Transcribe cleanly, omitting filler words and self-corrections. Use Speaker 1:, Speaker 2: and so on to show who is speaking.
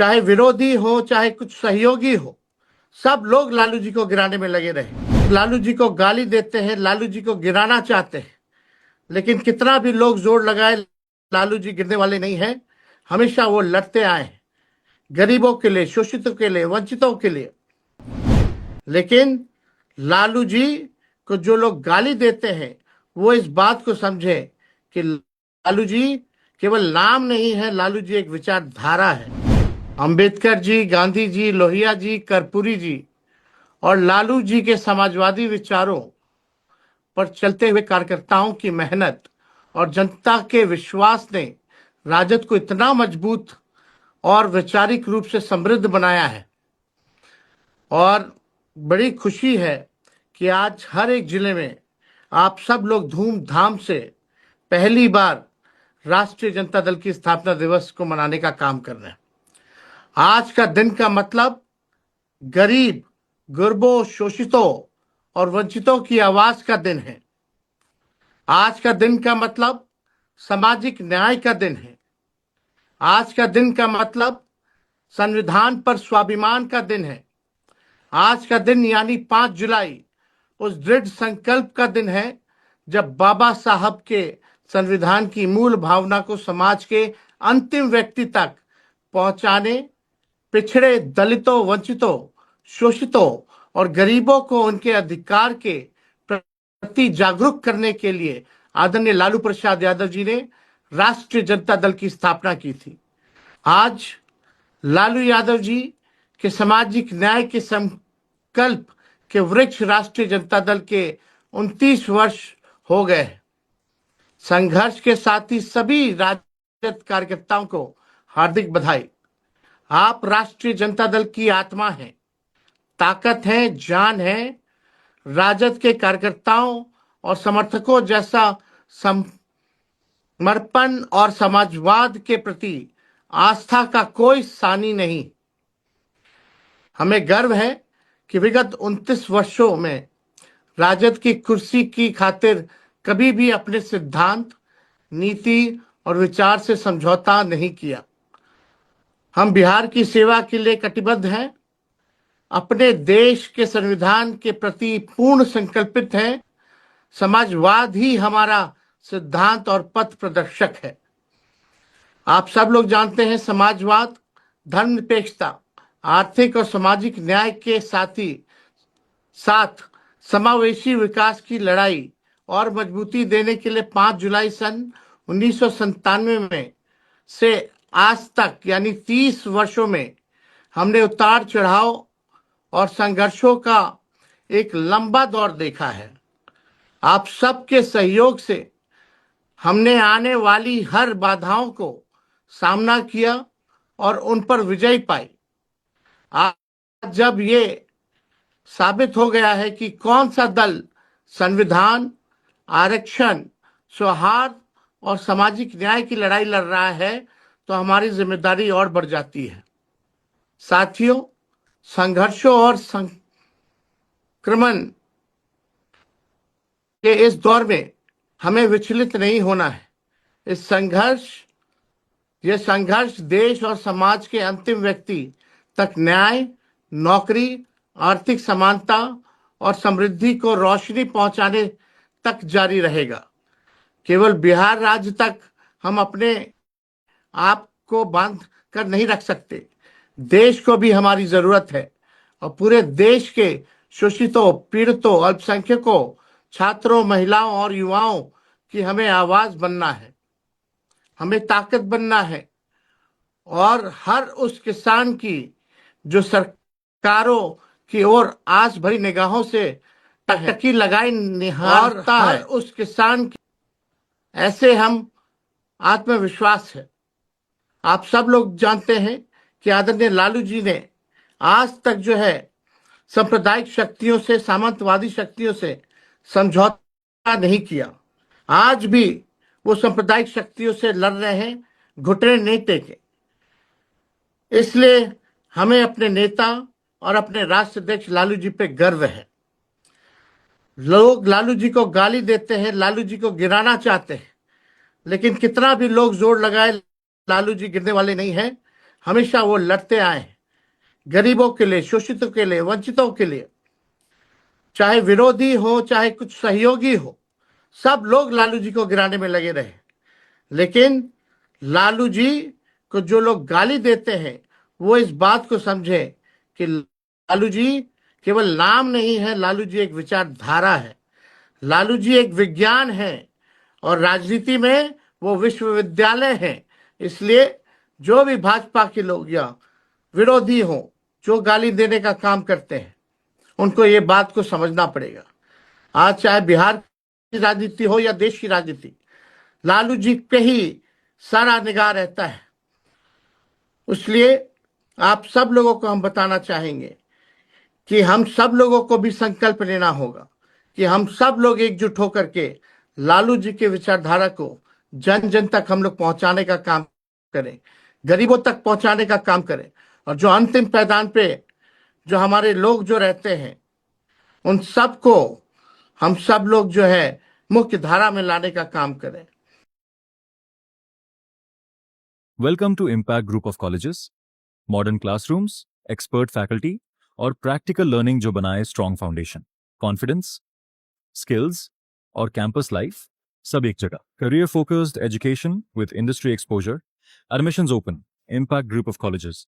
Speaker 1: चाहे विरोधी हो चाहे कुछ सहयोगी हो, सब लोग लालू जी को गिराने में लगे रहे। लालू जी को गाली देते हैं, लालू जी को गिराना चाहते हैं, लेकिन कितना भी लोग जोर लगाए, लालू जी गिरने वाले नहीं हैं। हमेशा वो लड़ते आए हैं, गरीबों के लिए, शोषितों के लिए, वंचितों के लिए। लेकिन लालू जी को जो लोग गाली देते हैं, वो इस बात को समझे कि लालू जी केवल नाम नहीं है, लालू जी एक विचारधारा है। अंबेडकर जी, गांधी जी, लोहिया जी, कर्पूरी जी और लालू जी के समाजवादी विचारों पर चलते हुए कार्यकर्ताओं की मेहनत और जनता के विश्वास ने राजद को इतना मजबूत और वैचारिक रूप से समृद्ध बनाया है। और बड़ी खुशी है कि आज हर एक जिले में आप सब लोग धूमधाम से पहली बार राष्ट्रीय जनता दल की स्थापना दिवस को मनाने का काम कर रहे हैं। आज का दिन का मतलब गरीब, गुरबों, शोषितों और वंचितों की आवाज का दिन है। आज का दिन का मतलब सामाजिक न्याय का दिन है। आज का दिन का मतलब संविधान पर स्वाभिमान का दिन है। आज का दिन यानी 5 जुलाई उस दृढ़ संकल्प का दिन है जब बाबा साहब के संविधान की मूल भावना को समाज के अंतिम व्यक्ति तक पहुंचाने, पिछड़े, दलितों, वंचितों, शोषितों और गरीबों को उनके अधिकार के प्रति जागरूक करने के लिए आदरणीय लालू प्रसाद यादव जी ने राष्ट्रीय जनता दल की स्थापना की थी। आज लालू यादव जी के सामाजिक न्याय के संकल्प के वृक्ष राष्ट्रीय जनता दल के 29 वर्ष हो गए हैं। संघर्ष के साथ ही सभी राजद कार्यकर्ताओं को हार्दिक बधाई। आप राष्ट्रीय जनता दल की आत्मा हैं, ताकत है, जान है। राजद के कार्यकर्ताओं और समर्थकों जैसा समर्पण और समाजवाद के प्रति आस्था का कोई सानी नहीं। हमें गर्व है कि विगत 29 वर्षों में राजद की कुर्सी की खातिर कभी भी अपने सिद्धांत, नीति और विचार से समझौता नहीं किया। हम बिहार की सेवा के लिए कटिबद्ध हैं, अपने देश के संविधान के प्रति पूर्ण संकल्पित हैं। समाजवाद ही हमारा सिद्धांत और पथ प्रदर्शक है। आप सब लोग जानते हैं, समाजवाद, धर्मनिरपेक्षता, आर्थिक और सामाजिक न्याय के साथ समावेशी विकास की लड़ाई और मजबूती देने के लिए 5 जुलाई सन 1997 में से आज तक यानी 30 वर्षों में हमने उतार चढ़ाव और संघर्षों का एक लंबा दौर देखा है। आप सबके सहयोग से हमने आने वाली हर बाधाओं को सामना किया और उन पर विजय पाई। आज जब ये साबित हो गया है कि कौन सा दल संविधान, आरक्षण, सौहार्द और सामाजिक न्याय की लड़ाई लड़ रहा है, तो हमारी जिम्मेदारी और बढ़ जाती है। साथियों, संघर्षों और संक्रमण के इस दौर में हमें विचलित नहीं होना है। यह संघर्ष देश और समाज के अंतिम व्यक्ति तक न्याय, नौकरी, आर्थिक समानता और समृद्धि को रोशनी पहुंचाने तक जारी रहेगा। केवल बिहार राज्य तक हम अपने आप को बांध कर नहीं रख सकते। देश को भी हमारी जरूरत है और पूरे देश के शोषितों, पीड़ितों, अल्पसंख्यकों, छात्रों, महिलाओं और युवाओं की हमें आवाज बनना है। हमें ताकत बनना है और हर उस किसान की जो सरकारों की ओर आस भरी निगाहों से टकटकी लगाए निहारता है, और उस किसान की ऐसे हम आत्मविश्वास है। आप सब लोग जानते हैं कि आदरणीय लालू जी ने आज तक जो है सांप्रदायिक शक्तियों से, सामंतवादी शक्तियों से समझौता नहीं किया। आज भी वो सांप्रदायिक शक्तियों से लड़ रहे हैं, घुटने नहीं टेके। इसलिए हमें अपने नेता और अपने राष्ट्रीय अध्यक्ष लालू जी पे गर्व है। लोग लालू जी को गाली देते हैं, लालू जी को गिराना चाहते हैं, लेकिन कितना भी लोग जोर लगाए, लालू जी गिरने वाले नहीं हैं। हमेशा वो लड़ते आए हैं, गरीबों के लिए, शोषितों के लिए, वंचितों के लिए। चाहे विरोधी हो, चाहे कुछ सहयोगी हो, सब लोग लालू जी को गिराने में लगे रहे। लेकिन लालू जी को जो लोग गाली देते हैं, वो इस बात को समझे कि लालू जी केवल नाम नहीं है, लालू जी एक विचारधारा है, लालू जी एक विज्ञान है, और राजनीति में वो विश्वविद्यालय है। इसलिए जो भी भाजपा के लोग या विरोधी हो, जो गाली देने का काम करते हैं, उनको ये बात को समझना पड़ेगा। आज चाहे बिहार की राजनीति हो या देश की राजनीति, लालू जी पे ही सारा निगाह रहता है। इसलिए आप सब लोगों को हम बताना चाहेंगे कि हम सब लोगों को भी संकल्प लेना होगा कि हम सब लोग एकजुट होकर के लालू जी के विचारधारा को जन जन तक हम लोग पहुंचाने का काम करें, गरीबों तक पहुंचाने का काम करें, और जो अंतिम पैदान पे जो हमारे लोग जो रहते हैं, उन सबको हम सब लोग जो है मुख्य धारा में लाने का काम करें।
Speaker 2: Welcome to Impact Group of Colleges. Modern classrooms, expert faculty और practical learning जो बनाए strong foundation, confidence, skills और campus life सब एक जगह. Career focused education with industry exposure. Admissions open. Impact Group of Colleges.